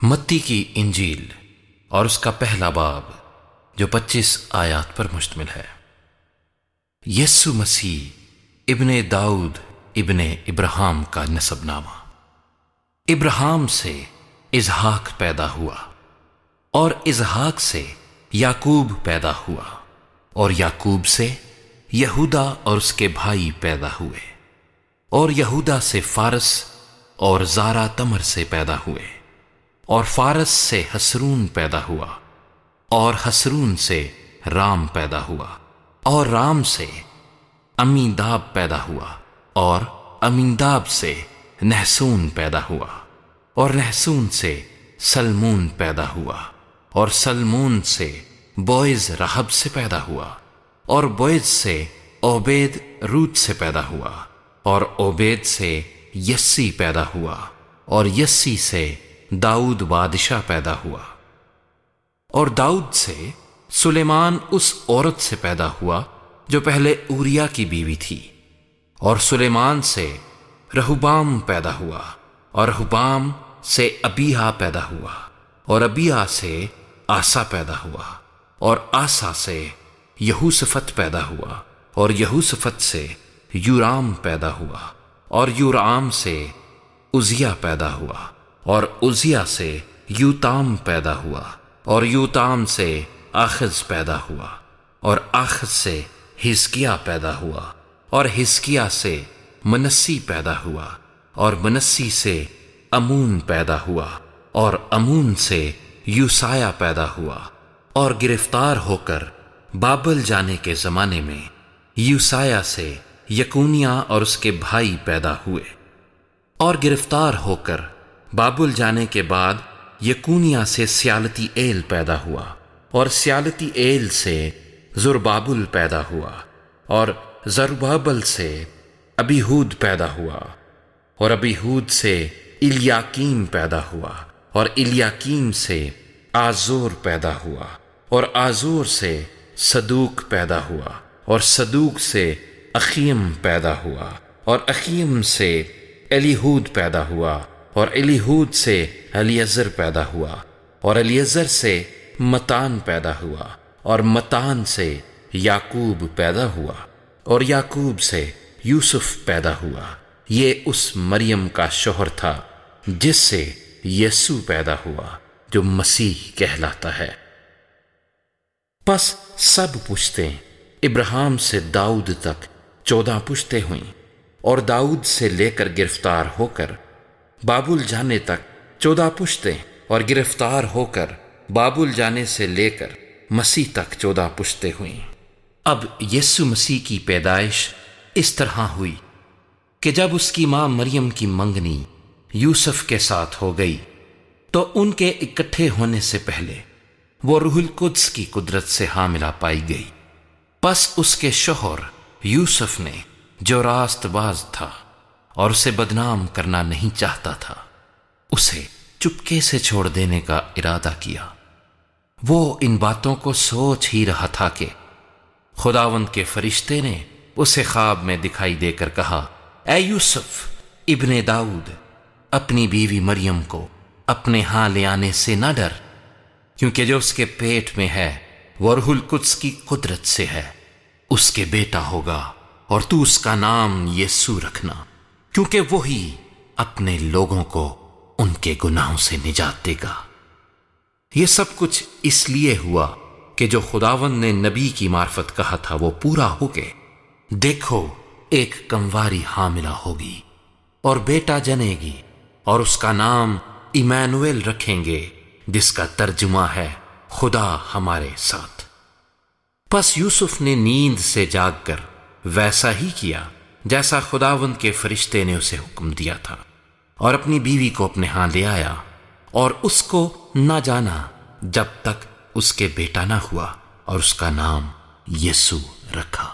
متی کی انجیل اور اس کا پہلا باب جو 25 آیات پر مشتمل ہے۔ یسوع مسیح ابن داؤد ابن ابراہیم کا نسب نامہ۔ ابراہیم سے اسحاق پیدا ہوا، اور اسحاق سے یعقوب پیدا ہوا، اور یعقوب سے یہودا اور اس کے بھائی پیدا ہوئے، اور یہودا سے فارس اور زارا تمر سے پیدا ہوئے، اور فارس سے حسرون پیدا ہوا، اور حسرون سے رام پیدا ہوا، اور رام سے امینداب پیدا ہوا، اور امینداب سے نحسون پیدا ہوا، اور نحسون سے سلمون پیدا ہوا، اور سلمون سے بوئز رحب سے پیدا ہوا، اور بوئز سے عبید روت سے پیدا ہوا، اور عبید سے یسی پیدا ہوا، اور یسی سے داؤد بادشاہ پیدا ہوا، اور داؤد سے سلیمان اس عورت سے پیدا ہوا جو پہلے اوریا کی بیوی تھی، اور سلیمان سے رہبام پیدا ہوا، اور رہبام سے ابیہا پیدا ہوا، اور ابیہا سے آسا پیدا ہوا، اور آسا سے یہوشفت پیدا ہوا، اور یہوشفت سے یورام پیدا ہوا، اور یورام سے عزیہ پیدا ہوا، اور عزیہ سے یوتام پیدا ہوا، اور یوتام سے آخز پیدا ہوا، اور آخز سے حزقیہ پیدا ہوا، اور حزقیہ سے منسی پیدا ہوا، اور منسی سے امون پیدا ہوا، اور امون سے یوسایہ پیدا ہوا، اور گرفتار ہو کر بابل جانے کے زمانے میں یوسایہ سے یکونیہ اور اس کے بھائی پیدا ہوئے، اور گرفتار ہو کر بابل جانے کے بعد یکونیہ سے سیالتی ایل پیدا ہوا، اور سیالتی ایل سے زربابل پیدا ہوا، اور زربابل سے ابیہود پیدا ہوا، اور ابیہود سے الیاکیم پیدا ہوا، اور الیاکیم سے آزور پیدا ہوا، اور آزور سے صدوق پیدا ہوا، اور صدوق سے اخیم پیدا ہوا، اور اخیم سے الیہود پیدا ہوا، اور الیہود سے الیعزر پیدا ہوا، اور الیعزر سے متان پیدا ہوا، اور متان سے یعقوب پیدا ہوا، اور یعقوب سے یوسف پیدا ہوا۔ یہ اس مریم کا شوہر تھا جس سے یسوع پیدا ہوا جو مسیح کہلاتا ہے۔ پس سب پشتیں ابراہیم سے داؤد تک 14 پشتیں ہوئیں، اور داؤد سے لے کر گرفتار ہو کر بابل جانے تک 14 پشتیں، اور گرفتار ہو کر بابل جانے سے لے کر مسیح تک 14 پشتیں ہوئیں۔ اب یسوع مسیح کی پیدائش اس طرح ہوئی کہ جب اس کی ماں مریم کی منگنی یوسف کے ساتھ ہو گئی تو ان کے اکٹھے ہونے سے پہلے وہ روح القدس کی قدرت سے حاملہ پائی گئی۔ پس اس کے شوہر یوسف نے جو راست باز تھا اور اسے بدنام کرنا نہیں چاہتا تھا، اسے چپکے سے چھوڑ دینے کا ارادہ کیا۔ وہ ان باتوں کو سوچ ہی رہا تھا کہ خداوند کے فرشتے نے اسے خواب میں دکھائی دے کر کہا، اے یوسف ابن داؤد، اپنی بیوی مریم کو اپنے ہاں لے آنے سے نہ ڈر، کیونکہ جو اس کے پیٹ میں ہے وہ روح القدس کی قدرت سے ہے۔ اس کے بیٹا ہوگا، اور تو اس کا نام یسوع رکھنا، کیونکہ وہی اپنے لوگوں کو ان کے گناہوں سے نجات دے گا۔ یہ سب کچھ اس لیے ہوا کہ جو خداوند نے نبی کی معرفت کہا تھا وہ پورا ہو گئے۔ دیکھو، ایک کنواری حاملہ ہوگی اور بیٹا جنے گی، اور اس کا نام ایمانویل رکھیں گے، جس کا ترجمہ ہے خدا ہمارے ساتھ۔ پس یوسف نے نیند سے جاگ کر ویسا ہی کیا جیسا خداوند کے فرشتے نے اسے حکم دیا تھا، اور اپنی بیوی کو اپنے ہاں لے آیا، اور اس کو نہ جانا جب تک اس کے بیٹا نہ ہوا، اور اس کا نام یسوع رکھا۔